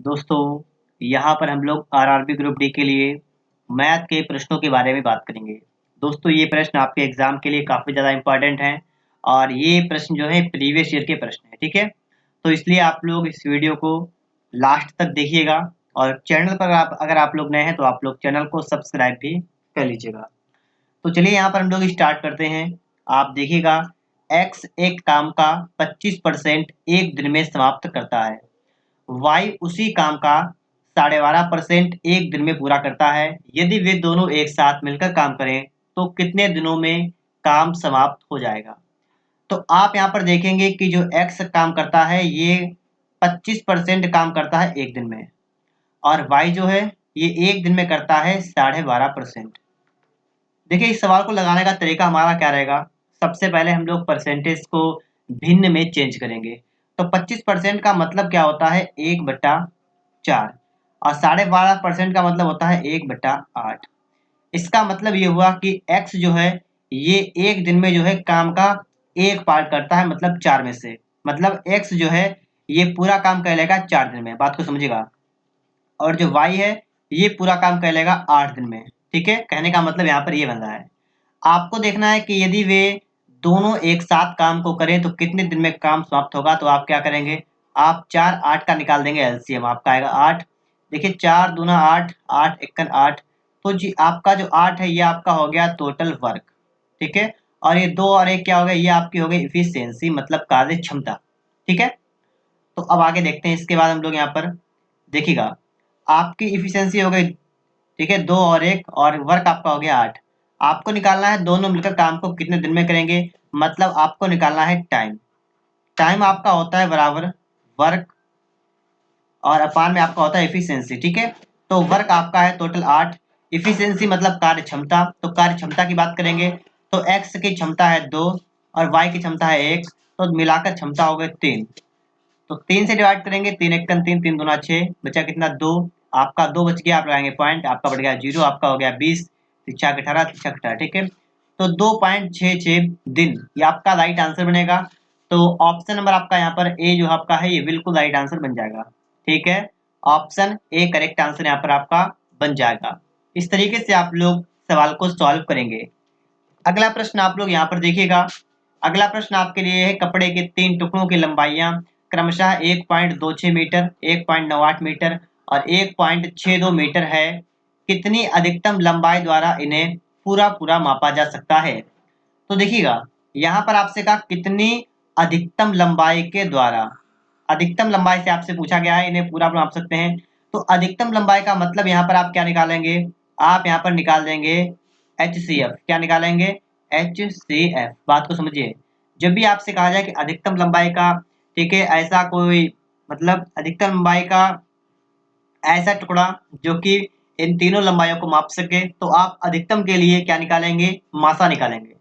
दोस्तों, यहाँ पर हम लोग आरआरबी ग्रुप डी के लिए मैथ के प्रश्नों के बारे में बात करेंगे। दोस्तों, ये प्रश्न आपके एग्जाम के लिए काफ़ी ज़्यादा इम्पोर्टेंट हैं और ये प्रश्न जो है प्रीवियस ईयर के प्रश्न हैं, ठीक है? तो इसलिए आप लोग इस वीडियो को लास्ट तक देखिएगा और चैनल पर आप अगर आप लोग नए हैं तो आप लोग चैनल को सब्सक्राइब भी कर लीजिएगा। तो चलिए यहाँ पर हम लोग स्टार्ट करते हैं। आप देखिएगा, एक्स एक काम का 25% एक दिन में समाप्त करता है। वाई उसी काम का 12.5% एक दिन में पूरा करता है। यदि वे दोनों एक साथ मिलकर काम करें तो कितने दिनों में काम समाप्त हो जाएगा। तो आप यहाँ पर देखेंगे कि जो एक्स काम करता है ये 25% काम करता है एक दिन में, और वाई जो है ये एक दिन में करता है 12.5%। देखिए, इस सवाल को लगाने का तरीका हमारा क्या रहेगा। सबसे पहले हम लोग परसेंटेज को भिन्न में चेंज करेंगे। तो 25% का मतलब क्या होता है, 1/4, और 12.5% का मतलब होता है 1/8। इसका मतलब ये हुआ कि x जो है ये एक दिन में जो है काम का एक पार्ट करता है, मतलब 4 में से। मतलब x जो है ये पूरा काम कर लेगा 4 दिन में, बात को समझिएगा। और जो y है ये पूरा काम कर लेगा 8 दिन में। ठीक है, कहने का मतलब यहाँ पर ये बन रहा है। आपको देखना है कि यदि वे दोनों एक साथ काम को करें तो कितने दिन में काम समाप्त होगा। तो आप क्या करेंगे, आप 4 8 का निकाल देंगे एलसीएम, आपका आएगा 8। देखिए, 4 दूना 8, 8 एकन 8। तो जी आपका जो 8 है ये आपका हो गया टोटल वर्क। ठीक है, और ये 2 और 1 क्या हो गया, ये आपकी हो गई इफिशियंसी, मतलब कार्य क्षमता। ठीक है, तो अब आगे देखते हैं। इसके बाद हम लोग यहाँ पर देखिएगा, आपकी इफिशियंसी हो गई, ठीक है, 2 और 1, और वर्क आपका हो गया 8। आपको निकालना है दोनों मिलकर काम को कितने दिन में करेंगे, मतलब आपको निकालना है टाइम। टाइम आपका होता है बराबर वर्क और अपान में आपका होता है एफिशिएंसी। ठीक है, तो वर्क आपका है टोटल 8, एफिशिएंसी मतलब कार्य क्षमता। तो कार्य क्षमता की बात करेंगे तो एक्स की क्षमता है 2 और वाई की क्षमता है 1, तो मिलाकर क्षमता हो गई 3। तो 3 से डिवाइड करेंगे, 3 एकन 3, 3 दूना 6, बचा कितना 2। आपका 2 बच गया, आप लगाएंगे पॉइंट, आपका बढ़ गया 0, आपका हो गया 20, 3 18, 3 18। ठीक है, तो 2.66 दिन ये आपका राइट आंसर बनेगा। तो ऑप्शन नंबर आपका यहाँ पर ए जो आपका है ये बिल्कुल राइट आंसर बन जाएगा। ठीक है, ऑप्शन ए करेक्ट आंसर यहाँ पर आपका बन जाएगा। इस तरीके से आप लोग सवाल को सॉल्व करेंगे। अगला प्रश्न आप लोग यहाँ पर देखिएगा। अगला प्रश्न आपके लिए है, कपड़े के 3 टुकड़ों की लंबाइयां क्रमशः 1.26 मीटर, 1.98 मीटर और 1.62 मीटर है। कितनी अधिकतम लंबाई द्वारा इन्हें पूरा पूरा मापा जा सकता है। तो देखिएगा, यहाँ पर आपसे कहा कितनी अधिकतम लंबाई के द्वारा। अधिकतम लंबाई से आपसे पूछा गया है इन्हें पूरा माप सकते हैं। तो अधिकतम लंबाई का मतलब यहाँ पर आप क्या निकालेंगे, आप यहाँ पर निकाल देंगे HCF। क्या निकालेंगे, HCF। बात को समझिए, जब भी आपसे कहा जाए कि अधिकतम लंबाई का, ठीक है, ऐसा कोई मतलब अधिकतम लंबाई का ऐसा टुकड़ा जो कि इन तीनों लंबाइयों को माप सके, तो आप अधिकतम के लिए क्या निकालेंगे, मासा निकालेंगे।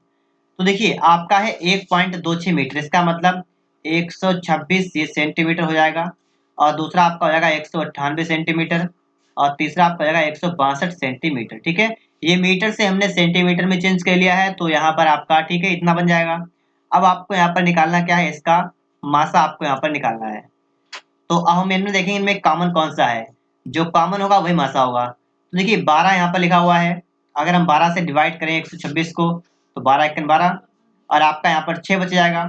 तो देखिए, आपका है 1.26 मीटर, इसका मतलब 126 ये सेंटीमीटर हो जाएगा, और दूसरा आपका हो जाएगा 198 सेंटीमीटर, और तीसरा आपका हो जाएगा 162 सेंटीमीटर। ठीक है, ये मीटर से हमने सेंटीमीटर में चेंज कर लिया है, तो यहाँ पर आपका, ठीक है, इतना बन जाएगा। अब आपको यहाँ पर निकालना क्या है, इसका मासा आपको यहाँ पर निकालना है। तो अब हम इनमें देखेंगे इनमें कॉमन कौन सा है, जो कॉमन होगा वही मासा होगा। तो देखिए, 12 यहाँ पर लिखा हुआ है। अगर हम 12 से डिवाइड करें 126 को, तो 12 एकन 12, और आपका यहाँ पर 6 बच जाएगा।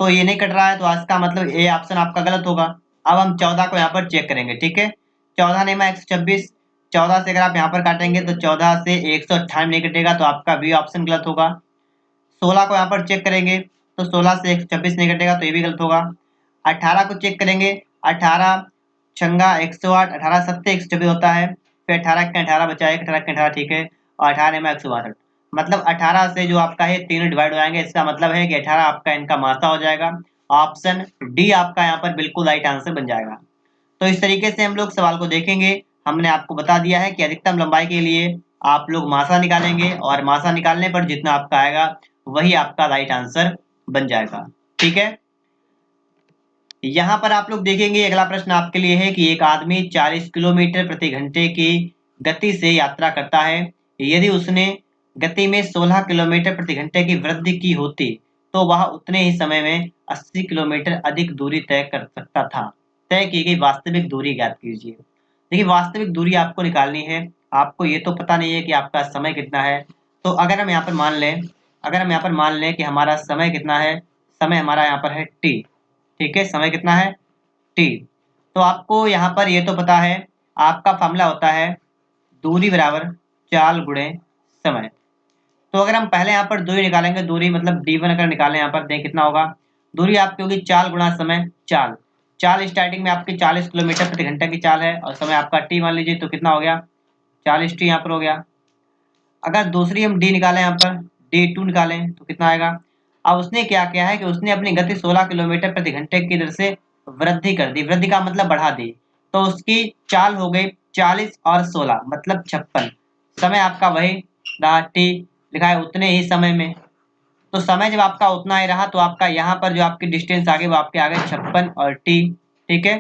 तो ये नहीं कट रहा है, तो इसका मतलब ए ऑप्शन आपका गलत होगा। अब हम 14 को यहाँ पर चेक करेंगे। ठीक है, 14 नहीं मैं 126, 14 से अगर आप यहाँ पर काटेंगे तो 14 से 198 नहीं कटेगा, तो आपका बी ऑप्शन गलत होगा। 16 को यहाँ पर चेक करेंगे तो 16 से 126 नहीं कटेगा, तो ये भी गलत होगा। 18 को चेक करेंगे, 18 छंगा 108, 18 सत्ते 126 होता है। फिर 18 का 18 बचा है, 18 का 18, ठीक है, और 18 में 162, मतलब 18 से जो आपका है तीनों डिवाइड हो जाएंगे। इसका मतलब है कि 18 आपका इनका मासा हो जाएगा। ऑप्शन डी आपका यहाँ पर बिल्कुल राइट आंसर बन जाएगा। तो इस तरीके से हम लोग सवाल को देखेंगे। हमने आपको बता दिया है कि अधिकतम लंबाई के लिए आप लोग मासा निकालेंगे, और मासा निकालने पर जितना आपका आएगा वही आपका राइट आंसर बन जाएगा। ठीक है, यहाँ पर आप लोग देखेंगे अगला प्रश्न आपके लिए है कि एक आदमी 40 किलोमीटर प्रति घंटे की गति से यात्रा करता है। यदि उसने गति में 16 किलोमीटर प्रति घंटे की वृद्धि की होती तो वह उतने ही समय में 80 किलोमीटर अधिक दूरी तय कर सकता था। तय की गई वास्तविक दूरी ज्ञात कीजिए। देखिए वास्तविक दूरी आपको निकालनी है, आपको ये तो पता नहीं है कि आपका समय कितना है। तो अगर हम यहाँ पर मान लें, कि हमारा समय कितना है, समय हमारा यहाँ पर है टी। ठीक है, समय कितना है टी। तो आपको यहाँ पर ये तो पता है, आपका फॉर्मूला होता है दूरी बराबर चाल गुणे समय। तो अगर हम पहले यहाँ पर दूरी निकालेंगे, दूरी मतलब d1 अगर निकालें यहाँ पर दें कितना होगा, दूरी आपकी होगी चाल गुणा समय। चाल चाल स्टार्टिंग में आपकी 40 किलोमीटर प्रति घंटा की चाल है और समय आपका t मान लीजिए, तो कितना हो गया 40t यहाँ पर हो गया। अगर दूसरी हम d निकालें यहाँ पर d2 निकालें तो कितना आएगा। अब उसने क्या किया है कि उसने अपनी गति 16 किलोमीटर प्रति घंटे की दर से वृद्धि कर दी, वृद्धि का मतलब बढ़ा दी। तो उसकी चाल हो गई 40 और 16 मतलब 56। समय आपका वही रहा टी, लिखा है उतने ही समय में। तो समय जब आपका उतना ही रहा तो आपका यहाँ पर जो आपकी डिस्टेंस आगे वो आपके आगे 56 और टी। ठीक है,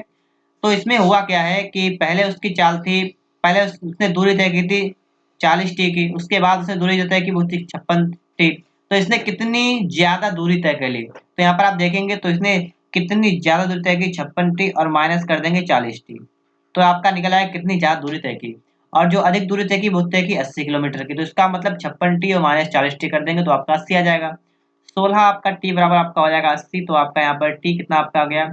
तो इसमें हुआ क्या है कि पहले उसकी चाल थी, पहले उसने दूरी तय की थी 40t की, उसके बाद उसने दूरी जो तय की वो थी 56t। तो इसने कितनी ज्यादा दूरी तय कर ली, तो यहाँ पर आप देखेंगे तो इसने कितनी ज्यादा दूरी तय की 56t और माइनस कर देंगे 40t। तो आपका निकला है कितनी ज्यादा दूरी तय की, और जो अधिक दूरी तय की वो तय की 80 किलोमीटर की। तो इसका मतलब 56t और माइनस 40t कर देंगे तो आपका 80 आ जाएगा। 16 आपका t बराबर आपका हो जाएगा 80, तो आपका यहाँ पर t कितना आपका आ गया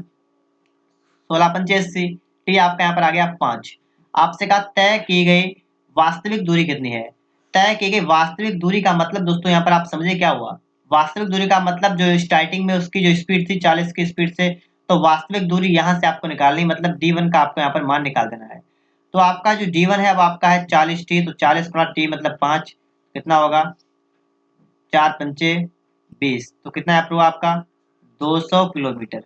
16 × 5 = 80। टी आपका यहाँ पर आ गया 5। आपसे कहा तय की गई वास्तविक दूरी कितनी है। तय की गई वास्तविक दूरी का मतलब दोस्तों यहाँ पर आप समझे क्या हुआ। वास्तविक दूरी का मतलब जो स्टार्टिंग में उसकी जो स्पीड थी 40 की स्पीड से, तो वास्तविक दूरी यहाँ से आपको निकालनी, मतलब d1 का आपको यहाँ पर मान निकाल देना है। तो आपका जो d1 है अब आपका है 40t, तो 40 × t मतलब 5 कितना होगा 4×5 = 20। तो कितना है आपका 200 किलोमीटर।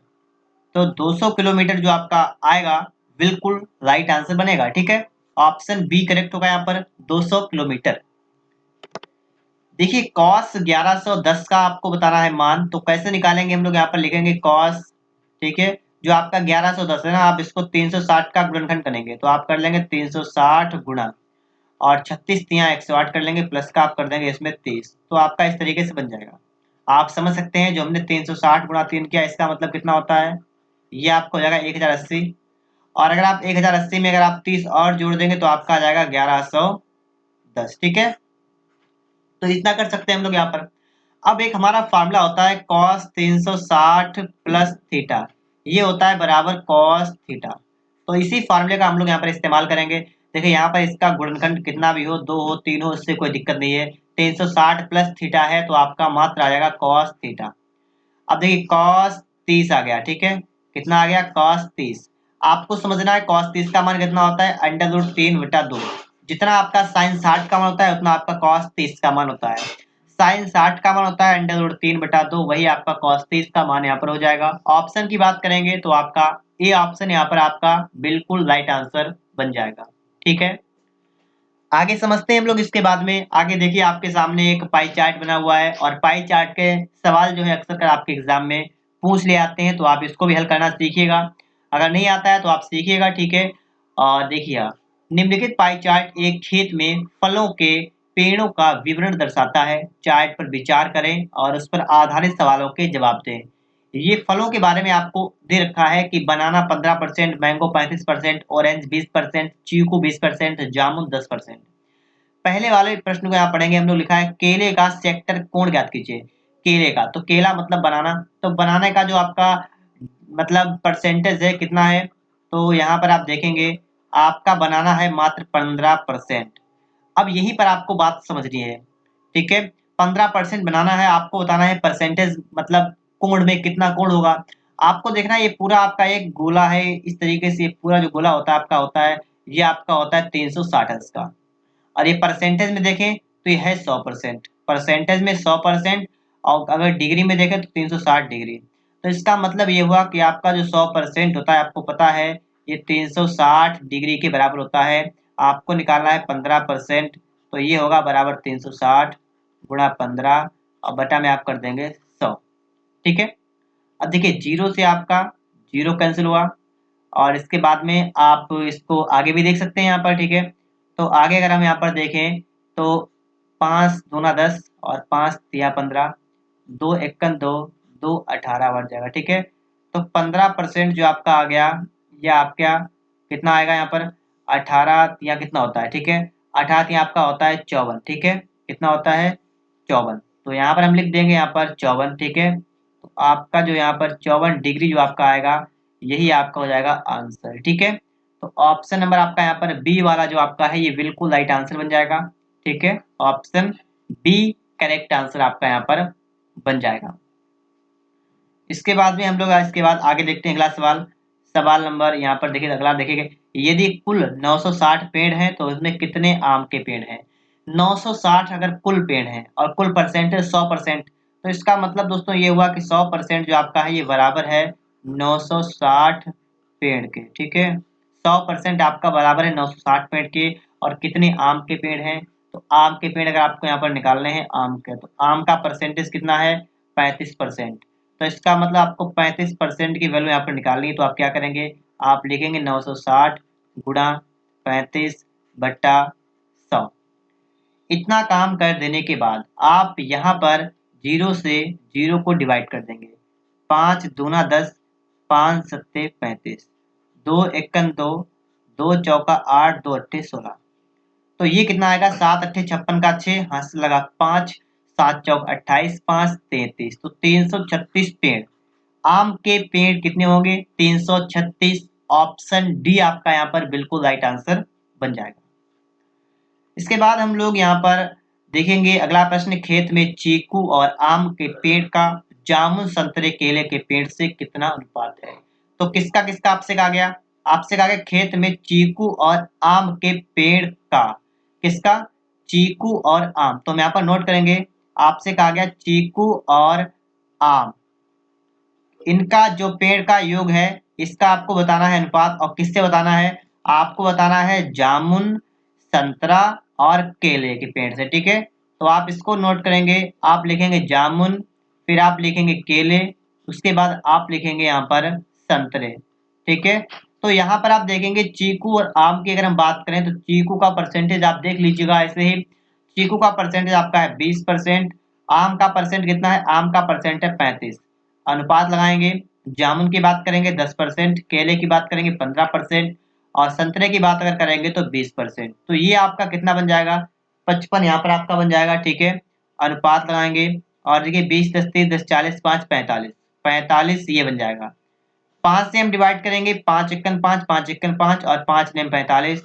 तो 200 किलोमीटर जो आपका आएगा बिल्कुल राइट आंसर बनेगा। ठीक है, ऑप्शन बी करेक्ट होगा यहाँ पर 200 किलोमीटर। देखिए कॉस 1110 का आपको बताना है मान, तो कैसे निकालेंगे हम लोग, यहाँ पर लिखेंगे कॉस। ठीक है, जो आपका 1110 है ना, आप इसको 360 का गुणनखंड करेंगे तो आप कर लेंगे 360 गुणा, और 36 यहाँ 108 कर लेंगे, प्लस का आप कर देंगे इसमें 30। तो आपका इस तरीके से बन जाएगा। आप समझ सकते हैं जो हमने 360 गुणा 3 किया इसका मतलब कितना होता है, ये आपको हो जाएगा 1080। और अगर आप 1080 में अगर आप 30 और जोड़ देंगे तो आपका आ जाएगा 1110। ठीक है, तो इतना कर सकते हैं हम लोग यहाँ पर। अब एक हमारा फार्मूला होता है cos 360 प्लस थीटा, ये होता है बराबर cos थीटा। तो इसी फार्मूले का हम लोग यहाँ पर इस्तेमाल करेंगे। देखिए यहाँ पर इसका गुणनखंड कितना भी हो, 2 हो 3 हो, इससे कोई दिक्कत नहीं है। 360 प्लस थीटा है तो आपका मात्र आ जाएगा cos थीटा। अब देखिए cos 30 आ गया। ठीक है, कितना आ गया cos 30। आपको समझना है cos 30 का मान कितना होता है √3/2। जितना आपका sin 60 का मान होता है उतना आपका cos 30 का मान होता है। sin 60 का मान होता है √3/2, वही आपका cos 30 का मान यहाँ पर हो जाएगा। ऑप्शन की बात करेंगे तो आपका ए ऑप्शन यहाँ पर आपका बिल्कुल राइट आंसर बन जाएगा। ठीक है, आगे समझते हैं हम लोग इसके बाद में। आगे देखिए आपके सामने एक पाई चार्ट बना हुआ है, और पाई चार्ट के सवाल जो है अक्सर कर आपके एग्जाम में पूछ ले आते हैं, तो आप इसको भी हल करना सीखिएगा। अगर नहीं आता है तो आप सीखिएगा। ठीक है, और देखिए निम्नलिखित पाई चार्ट एक खेत में फलों के पेड़ों का विवरण दर्शाता है। चार्ट पर विचार करें और उस पर आधारित सवालों के जवाब दें। ये फलों के बारे में आपको दे रखा है कि बनाना 15%, मैंगो 35%, ऑरेंज 20%, चीकू 20%, जामुन 10%। पहले वाले प्रश्न को यहाँ पढ़ेंगे हम लोग। लिखा है केले का सेक्टर कोण ज्ञात कीजिए। केले का, तो केला मतलब बनाना, तो बनाने का जो आपका मतलब परसेंटेज है कितना है, तो यहाँ पर आप देखेंगे आपका बनाना है मात्र 15%। अब यहीं पर आपको बात समझनी है। ठीक है, 15% बनाना है, आपको बताना है परसेंटेज मतलब कोण में कितना कोण होगा। आपको देखना है ये पूरा आपका एक गोला है, इस तरीके से ये पूरा जो गोला होता है आपका होता है, ये आपका होता है 360 अंश का। और ये परसेंटेज में देखें तो ये है 100%, परसेंटेज में 100%। और अगर डिग्री में देखें तो 360 डिग्री। तो इसका मतलब ये हुआ कि आपका जो 100% होता है आपको पता है ये 360 डिग्री के बराबर होता है। आपको निकालना है 15%, तो ये होगा बराबर 360 गुणा 15 और बटा में आप कर देंगे 100। ठीक है, अब देखिए जीरो से आपका जीरो कैंसिल हुआ, और इसके बाद में आप इसको आगे भी देख सकते हैं यहाँ पर। ठीक है, तो आगे अगर हम यहाँ पर देखें तो 5 दूना 10 और 5 तिया 15, 2 एकन 2, 2 18 बढ़ जाएगा। ठीक है, तो 15% जो आपका आ गया या आपका कितना आएगा यहाँ पर 18 या कितना होता है, ठीक है 18 या आपका होता है 54, ठीक है कितना होता है 54। तो यहाँ पर हम लिख देंगे यहाँ पर 54, ठीक है। तो आपका जो यहाँ पर 54 डिग्री जो आपका आएगा यही आपका हो जाएगा आंसर, ठीक है। तो ऑप्शन नंबर आपका यहाँ पर बी वाला जो आपका है ये बिल्कुल राइट आंसर बन जाएगा, ठीक है। ऑप्शन बी करेक्ट आंसर आपका यहाँ पर बन जाएगा। इसके बाद में हम लोग इसके बाद आगे देखते हैं अगला सवाल। सवाल नंबर यहाँ पर देखिए, अगला देखिएगा, यदि कुल 960 पेड़ हैं तो उसमें कितने आम के पेड़ हैं। 960 अगर कुल पेड़ हैं और कुल परसेंटेज 100%, तो इसका मतलब दोस्तों ये हुआ कि 100% जो आपका है ये बराबर है 960 पेड़ के, ठीक है। 100% आपका बराबर है 960 पेड़ के। और कितने आम के पेड़ हैं, तो आम के पेड़ अगर आपको यहाँ पर निकालने हैं आम के, तो आम का परसेंटेज कितना है 35%। तो इसका मतलब आपको 35% की वैल्यू यहाँ पर निकालनी है। तो आप क्या करेंगे, आप लिखेंगे 960 गुणा 35/100। इतना काम कर देने के बाद आप यहाँ पर 0 से 0 को डिवाइड कर देंगे। 5 दूना 10, 5 सत्ते 35, 2 एकन 2, 2 चौका 8, 2 अट्ठे 16। तो ये कितना आएगा 7 अट्ठे 56 का 6 हाथ से लगा 5, 7 चौक 28, 5 33, तो 336 पेड़। आम के पेड़ कितने होंगे 336। ऑप्शन डी आपका यहाँ पर बिल्कुल राइट आंसर बन जाएगा। इसके बाद हम लोग यहाँ पर देखेंगे अगला प्रश्न, खेत में चीकू और आम के पेड़ का जामुन संतरे केले के पेड़ से कितना अनुपात है। तो किसका किसका आपसे कहा गया, आपसे कहा गया खेत में चीकू और आम के पेड़ का, किसका चीकू और आम। तो हम यहाँ पर नोट करेंगे, आपसे कहा गया चीकू और आम, इनका जो पेड़ का योग है इसका आपको बताना है अनुपात। और किससे बताना है, आपको बताना है जामुन संतरा और केले के पेड़ से, ठीक है। तो आप इसको नोट करेंगे, आप लिखेंगे जामुन, फिर आप लिखेंगे केले, उसके बाद आप लिखेंगे यहाँ पर संतरे, ठीक है। तो यहाँ पर आप देखेंगे चीकू और आम की अगर हम बात करें तो चीकू का परसेंटेज आप देख लीजिएगा ऐसे ही, चीकू का परसेंटेज आपका है 20%, आम का परसेंट कितना है, आम का परसेंट है 35। अनुपात लगाएंगे, जामुन की बात करेंगे 10%, केले की बात करेंगे 15% और संतरे की बात अगर करेंगे तो 20%। तो ये आपका कितना बन जाएगा 55 यहाँ पर आपका बन जाएगा, ठीक है। अनुपात लगाएंगे और देखिए 20 10 30 10 40 5 45, 45 ये बन जाएगा। 5 से हम डिवाइड करेंगे, 5 एकन 5, 5 एकन 5 और 5 नेम 45,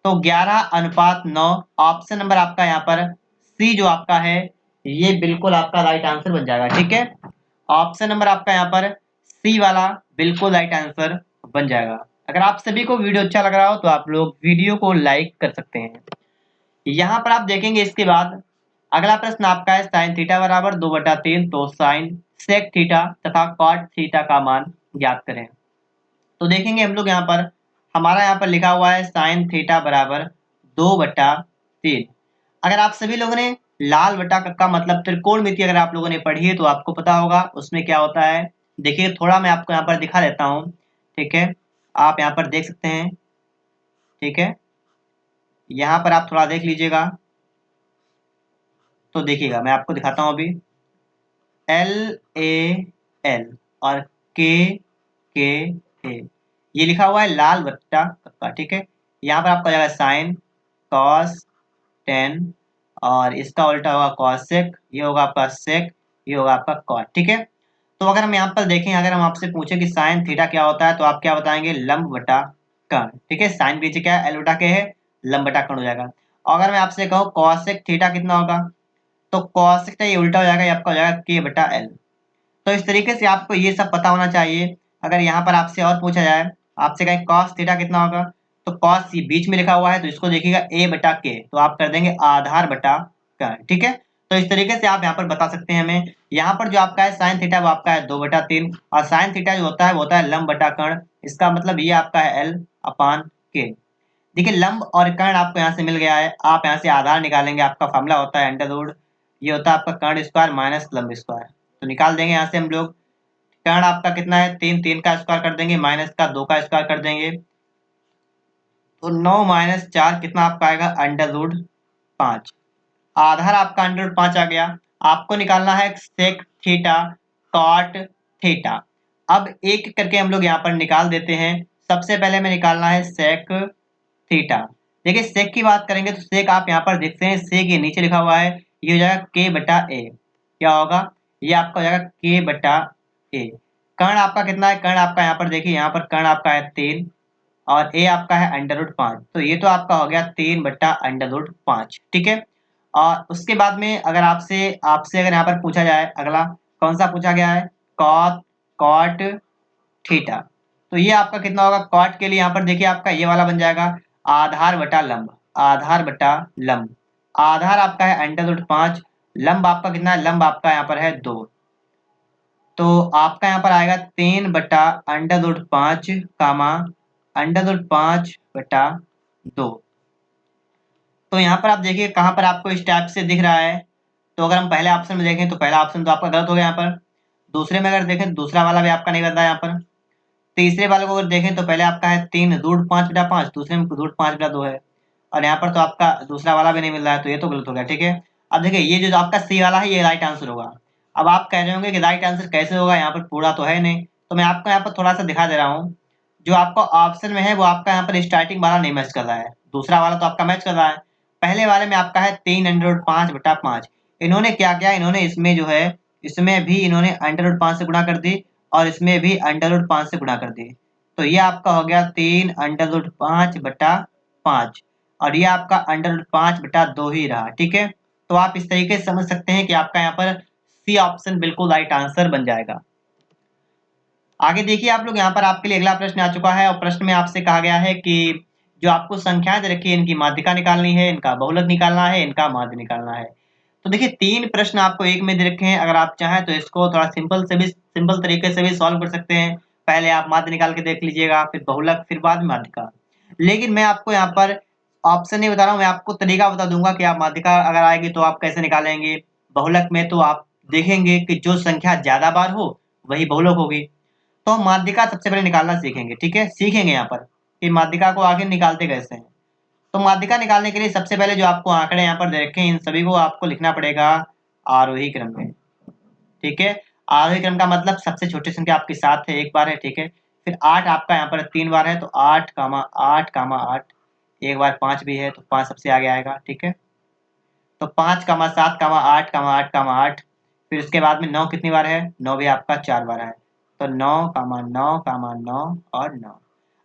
तो 11:9। ऑप्शन नंबर आपका यहाँ पर सी जो आपका है ये बिल्कुल आपका राइट आंसर बन जाएगा, ठीक है। ऑप्शन नंबर आपका यहाँ पर सी वाला बिल्कुल राइट आंसर बन जाएगा। अगर आप सभी को वीडियो अच्छा लग रहा हो तो आप लोग वीडियो को लाइक कर सकते हैं। यहाँ पर आप देखेंगे इसके बाद अगला प्रश्न आपका है साइन थीटा बराबर 2/3, तो साइन सेक थीटा तथा कॉट थीटा का मान ज्ञात करें। तो देखेंगे हम लोग यहाँ पर, हमारा यहाँ पर लिखा हुआ है साइन थीटा बराबर 2/3। अगर आप सभी लोगों ने लाल बटा का मतलब त्रिकोणमिति अगर आप लोगों ने पढ़ी है तो आपको पता होगा उसमें क्या होता है। देखिए थोड़ा मैं आपको यहाँ पर दिखा देता हूँ, ठीक है, आप यहाँ पर देख सकते हैं, ठीक है। यहाँ पर आप थोड़ा देख लीजिएगा, तो देखिएगा मैं आपको दिखाता हूँ अभी, LAL और KA ये लिखा हुआ है लाल बट्टा का, ठीक है। यहाँ पर आपका जाएगा साइन कॉस टेन और इसका उल्टा होगा कॉसेक, ये होगा आपका सेक, ये होगा आपका कॉट, ठीक है। तो अगर हम यहाँ पर देखें, अगर हम आपसे पूछे कि साइन थीटा क्या होता है तो आप क्या बताएंगे, लंब बटा कर्ण, ठीक है। साइन पीछे क्या है, एल बटा के है, लंब बटा कर्ण हो जाएगा। और अगर मैं आपसे कहूँ कॉसेक थीटा कितना होगा, तो कॉसेक ये उल्टा हो जाएगा, ये आपका हो जाएगा k/l। तो इस तरीके से आपको ये सब पता होना चाहिए। अगर यहाँ पर आपसे और पूछा जाए, आपसे कहें कॉस थीटा कितना होगा, तो कॉस ये बीच में लिखा हुआ है तो इसको देखिएगा a/k, तो आप कर देंगे आधार बटा कर्ण, ठीक है। तो इस तरीके से आप यहाँ पर बता सकते हैं हमें। यहाँ पर जो आपका है साइन थीटा वो आपका है 2/3 और साइन थीटा जो होता है वो होता है लंब बटा कर्ण, इसका मतलब ये आपका है L/K। देखिए लंब और कर्ण आपको यहाँ से मिल गया है, आप यहाँ से आधार निकालेंगे, आपका फॉर्मूला होता है अंडर रूट, ये होता है आपका कर्ण स्क्वायर माइनस लंब स्क्वायर, तो निकाल देंगे यहाँ से हम लोग। कर्ण आपका कितना है 3, 3 का स्क्वायर कर देंगे, माइनस का 2 का स्क्वायर कर देंगे, तो 9 - 4 कितना आपका आएगा √5। आधार आपका √5 आ गया। आपको निकालना है सेक थीटा कॉट थीटा। अब एक करके हम लोग यहाँ पर निकाल देते हैं। सबसे पहले हमें निकालना है सेक थीटा। देखिए सेक की बात करेंगे तो सेक आप यहाँ पर देखते हैं, सेक ये नीचे लिखा हुआ है, ये हो जाएगा के बटा ए। क्या होगा, ये आपका हो जाएगा के बटा ए। कर्ण आपका कितना है, कर्ण आपका यहाँ पर देखिए, यहाँ पर कर्ण आपका है 3 और ए आपका है √5, तो ये तो आपका हो गया 3/√5। ठीक है। और उसके बाद में अगर आपसे आपसे अगर यहाँ पर पूछा जाए, अगला कौन सा पूछा गया है, कॉट कॉट थीटा। तो ये आपका कितना होगा, कॉट के लिए यहाँ पर देखिए आपका ये वाला बन जाएगा आधार बटा लंब, आधार बटा लंब। आधार आपका है √5, लंब आपका कितना है, लंब आपका यहाँ पर है 2, तो आपका यहाँ पर आएगा 3/√5 कामा √5/2। तो यहाँ पर आप देखिए कहाँ पर आपको इस टाइप से दिख रहा है। तो अगर हम पहले ऑप्शन में देखें तो पहला ऑप्शन तो आपका गलत हो गया यहाँ पर। दूसरे में अगर देखें तो दूसरा वाला भी आपका नहीं बदला यहाँ पर। तीसरे वाले को अगर देखें तो पहले आपका है 3√5/5, दूसरे में √5/2 है, और यहाँ पर तो आपका दूसरा वाला भी नहीं मिल रहा है, तो ये तो गलत हो गया। ठीक है। अब देखिए ये जो आपका सी वाला है ये राइट आंसर होगा। अब आप कह रहे होंगे कि राइट आंसर कैसे होगा, यहाँ पर पूरा तो है नहीं, तो मैं आपको यहाँ पर थोड़ा सा दिखा दे रहा हूँ। जो आपका ऑप्शन में है वो आपका यहाँ पर स्टार्टिंग वाला नहीं मैच कर रहा है, दूसरा वाला तो आपका मैच कर रहा है। पहले वाले में आपका है 3√5/5। इन्होंने क्या किया, इन्होंने इसमें जो है, इसमें भी इन्होंने √5 से गुणा कर दी और इसमें भी √5 से गुणा कर दी, तो ये आपका हो गया 3√5/5 और ये आपका √5/2 ही रहा। ठीक है। तो आप इस तरीके से समझ सकते हैं कि आपका यहाँ पर सी ऑप्शन बिल्कुल राइट आंसर बन जाएगा। आगे देखिए आप लोग, यहाँ पर आपके लिए अगला प्रश्न आ चुका है और प्रश्न में आपसे कहा गया है कि जो आपको संख्याएं दे रखी है इनकी माध्यिका निकालनी है, इनका बहुलक निकालना है, इनका माध्य निकालना है। तो देखिए 3 प्रश्न आपको एक में दे रखे हैं, अगर आप चाहें तो इसको थोड़ा सिंपल तरीके से भी सॉल्व कर सकते हैं। पहले आप माध्य निकाल के देख लीजिएगा, फिर बहुलक, फिर बाद में माध्यिका। लेकिन मैं आपको यहाँ पर ऑप्शन नहीं बता रहा हूँ, मैं आपको तरीका बता दूंगा कि आप माध्यिका अगर आएगी तो आप कैसे निकालेंगे। बहुलक में तो आप देखेंगे कि जो संख्या ज्यादा बार हो वही बहुलक होगी। तो हम माध्यिका सबसे पहले निकालना सीखेंगे। ठीक है, सीखेंगे यहाँ पर कि माध्यिका को आखिर निकालते कैसे हैं। तो माध्यिका निकालने के लिए सबसे पहले जो आपको आंकड़े यहाँ पर दे रखे हैं इन सभी को आपको लिखना पड़ेगा आरोही क्रम में। ठीक है। आरोही क्रम का मतलब सबसे छोटी संख्या आपकी 7 है, एक बार है। ठीक है। फिर 8 आपका यहाँ पर 3 बार है, तो 8, 8, 8, एक बार 5 भी है, तो 5 सबसे आगे आएगा। ठीक है। तो 5, 7, 8, 8, फिर उसके बाद में 9 कितनी बार है, 9 भी आपका 4 बार है, तो 9, 9, 9 और 9।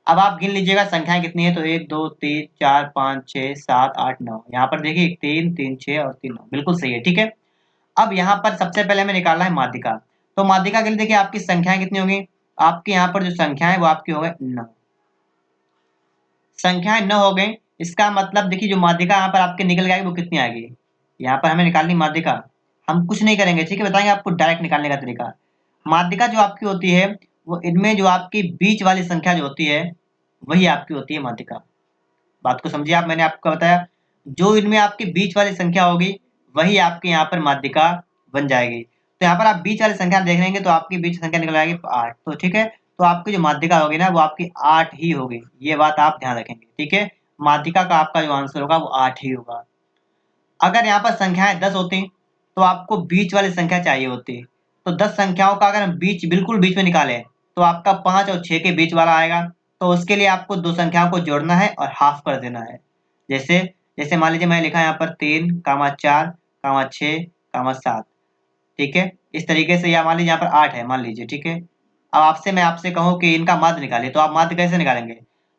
अब आप गिन लीजिएगा संख्याएं कितनी है, तो 1, 2, 3, 4, 5, 6, 7, 8, 9। यहाँ पर देखिए 3, 3, 6 और 3, 9 बिल्कुल सही है। ठीक है। अब यहाँ पर सबसे पहले हमें निकालना है माध्यिका। तो माध्यिका के लिए देखिए आपकी संख्याएं कितनी होंगी, आपकी यहाँ पर जो संख्या है वो आपकी हो गई 9। संख्याएं 9 हो गई, इसका मतलब देखिए जो माध्यिका यहाँ पर आपके निकल जाएगी वो कितनी आएगी। यहाँ पर हमें निकालनी माध्यिका, हम कुछ नहीं करेंगे। ठीक है, बताएंगे आपको डायरेक्ट निकालने का तरीका। माध्यिका जो आपकी होती है वो इनमें जो आपकी बीच वाली संख्या जो होती है वही आपकी होती है माध्यिका। बात को समझिए आप, मैंने आपको बताया जो इनमें आपकी बीच वाली संख्या होगी वही आपके यहाँ पर माध्यिका बन जाएगी। तो यहाँ पर आप बीच वाली संख्या देख लेंगे तो आपकी बीच संख्या निकल आएगी 8। तो ठीक है, तो आपकी जो माध्यिका होगी ना वो आपकी 8 ही होगी, ये बात आप ध्यान रखेंगे। ठीक है, माध्यिका का आपका जो आंसर होगा वो 8 ही होगा। अगर यहाँ पर संख्याएं 10 होती तो आपको बीच वाली संख्या चाहिए होती, तो 10 संख्याओं का अगर हम बीच बिल्कुल बीच में निकालें तो आपका 5 और 6 के बीच वाला आएगा। तो उसके लिए आपको दो संख्याओं को जोड़ना है और हाफ कर देना है। जैसे जैसे मान लीजिए मैं लिखा यहाँ पर 3, 4, 6, 7। ठीक है, इस तरीके से, या मान लीजिए यहाँ पर 8 है मान लीजिए। ठीक है। अब मैं आपसे कहूँ कि इनका माध्य निकालिए, तो आप माध्य कैसे निकालेंगे।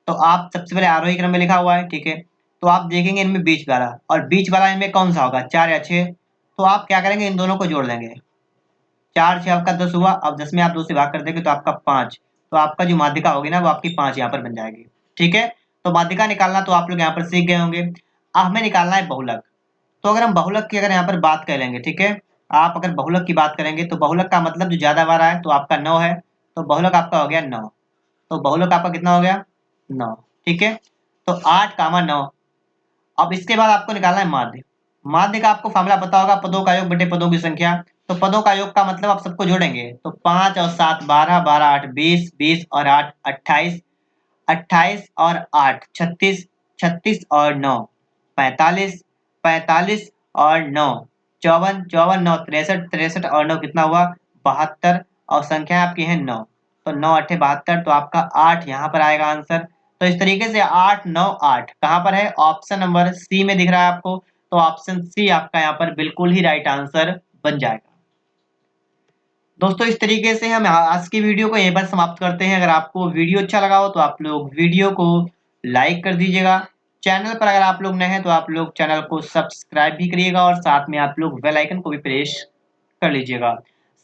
तो आप सबसे पहले आरोही क्रम में लिखा हुआ है। ठीक है, तो आप देखेंगे इनमें बीच वाला, और बीच वाला इनमें कौन सा होगा, 4 या 6। तो आप क्या करेंगे, इन दोनों को जोड़ लेंगे। 4, 6 आपका 10 हुआ, अब 10 में आप 2 से भाग कर देंगे तो आपका 5। तो आपका जो माध्यिका होगी ना वो आपकी 5 यहाँ पर बन जाएगी। ठीक है, तो माध्यिका निकालना तो आप लोग यहाँ पर सीख गए होंगे। अब हमें निकालना है बहुलक। तो अगर हम बहुलक की अगर यहाँ पर बात कर लेंगे, ठीक है, आप अगर बहुलक की बात करेंगे तो बहुलक का मतलब जो ज्यादा बार आए, तो आपका 9 है, तो बहुलक आपका हो गया 9। तो बहुलक आपका कितना हो गया, 9। ठीक है, तो 8, 9। अब इसके बाद आपको निकालना है माध्य। माध्य का आपको फॉर्मूला पता होगा, पदों का योग बटे पदों की संख्या। तो पदों का योग का मतलब आप सबको जोड़ेंगे, तो 5 और 7 12, 12 8 20, 20 और 8 28, 28 और 8 36, 36 और 9 45, 45 और 9 54, 54 9 63, 63 और 9 कितना हुआ, 72। और संख्या आपकी है 9। तो 9 8 72, तो आपका 8 यहाँ पर आएगा आंसर। तो इस तरीके से 8 9 8 कहाँ पर है, ऑप्शन नंबर सी में दिख रहा है आपको, तो ऑप्शन सी आपका यहाँ पर बिल्कुल ही राइट आंसर बन जाएगा। दोस्तों इस तरीके से हम आज की वीडियो को यहीं पर समाप्त करते हैं। अगर आपको वीडियो अच्छा लगा हो तो आप लोग वीडियो को लाइक कर दीजिएगा। चैनल पर अगर आप लोग नए हैं तो आप लोग चैनल को सब्सक्राइब भी करिएगा और साथ में आप लोग बेल आइकन को भी प्रेस कर लीजिएगा।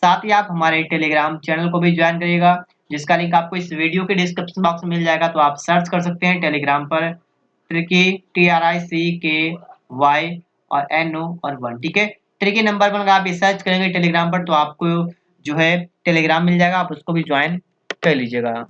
साथ ही आप हमारे टेलीग्राम चैनल को भी ज्वाइन करिएगा, जिसका लिंक आपको इस वीडियो के डिस्क्रिप्शन बॉक्स में मिल जाएगा। तो आप सर्च कर सकते हैं टेलीग्राम पर ट्रिकी TRICKY और NO और 1, ठीक है। ट्रिकी नंबर 1 आप सर्च करेंगे टेलीग्राम पर तो आपको जो है टेलीग्राम मिल जाएगा, आप उसको भी ज्वाइन कर लीजिएगा।